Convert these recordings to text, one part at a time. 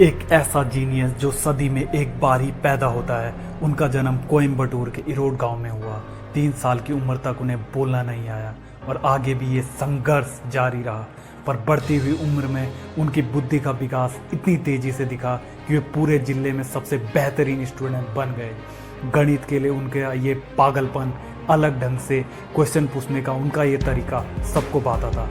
एक ऐसा जीनियस जो सदी में एक बार ही पैदा होता है। उनका जन्म कोयम्बटूर के इरोड गांव में हुआ। 3 साल की उम्र तक उन्हें बोलना नहीं आया और आगे भी ये संघर्ष जारी रहा। पर बढ़ती हुई उम्र में उनकी बुद्धि का विकास इतनी तेजी से दिखा कि वे पूरे जिले में सबसे बेहतरीन स्टूडेंट बन गए। गणित के लिए उनका ये पागलपन, अलग ढंग से क्वेश्चन पूछने का उनका ये तरीका सबको भाता था।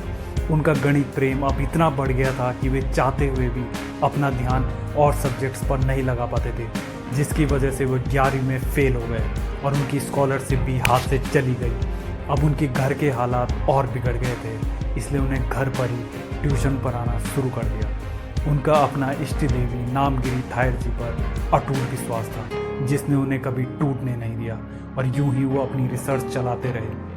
उनका गणित प्रेम अब इतना बढ़ गया था कि वे चाहते हुए भी अपना ध्यान और सब्जेक्ट्स पर नहीं लगा पाते थे, जिसकी वजह से वो 11वीं में फेल हो गए और उनकी स्कॉलरशिप भी हाथ से चली गई। अब उनके घर के हालात और बिगड़ गए थे, इसलिए उन्हें घर पर ही ट्यूशन पढ़ाना शुरू कर दिया। उनका अपना इष्ट देवी नामगिरी थायर जी पर अटूट विश्वास था, जिसने उन्हें कभी टूटने नहीं दिया और यूं ही वो अपनी रिसर्च चलाते रहे।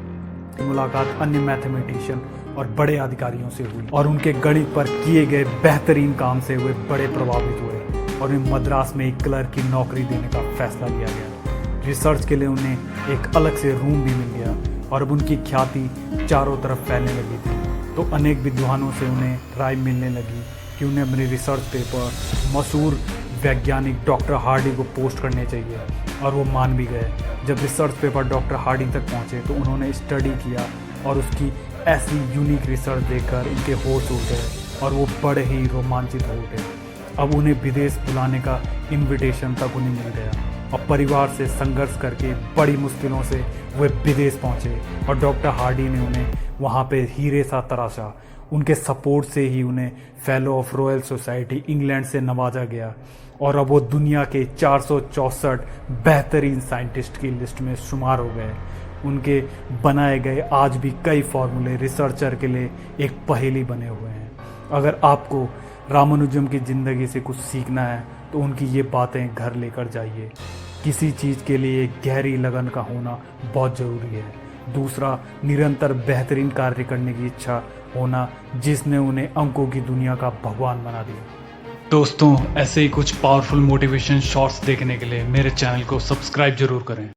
मुलाकात अन्य मैथमेटिशियन और बड़े अधिकारियों से हुई और उनके गणित पर किए गए बेहतरीन काम से वे बड़े प्रभावित हुए और उन्हें मद्रास में एक क्लर्क की नौकरी देने का फैसला लिया गया। रिसर्च के लिए उन्हें एक अलग से रूम भी मिल गया और अब उनकी ख्याति चारों तरफ फैलने लगी थी। तो अनेक विद्वानों से उन्हें राय मिलने लगी कि उन्हें अपने रिसर्च पेपर मशहूर वैज्ञानिक डॉक्टर हार्डी को पोस्ट करने चाहिए, और वो मान भी गए। जब रिसर्च पेपर डॉक्टर हार्डी तक पहुंचे तो उन्होंने स्टडी किया और उसकी ऐसी यूनिक रिसर्च देखकर उनके होश उड़ गए और वो बड़े ही रोमांचित हो उठे। अब उन्हें विदेश बुलाने का इनविटेशन तक उन्हें मिल गया और परिवार से संघर्ष करके बड़ी मुश्किलों से वे विदेश पहुंचे और डॉक्टर हार्डी ने उन्हें वहाँ पे हीरे सा तराशा। उनके सपोर्ट से ही उन्हें fellow of royal society England से नवाजा गया और अब वो दुनिया के 464 बेहतरीन साइंटिस्ट की लिस्ट में शुमार हो गए। उनके बनाए गए आज भी कई फॉर्मूले रिसर्चर के लिए एक पहेली बने हुए हैं। अगर आपको रामानुजम की ज़िंदगी से कुछ सीखना है तो उनकी ये बातें घर लेकर जाइए। किसी चीज़ के लिए एक गहरी लगन का होना बहुत ज़रूरी है। दूसरा, निरंतर बेहतरीन कार्य करने की इच्छा होना, जिसने उन्हें अंकों की दुनिया का भगवान बना दिया। दोस्तों, ऐसे ही कुछ पावरफुल मोटिवेशन शॉट्स देखने के लिए मेरे चैनल को सब्सक्राइब जरूर करें।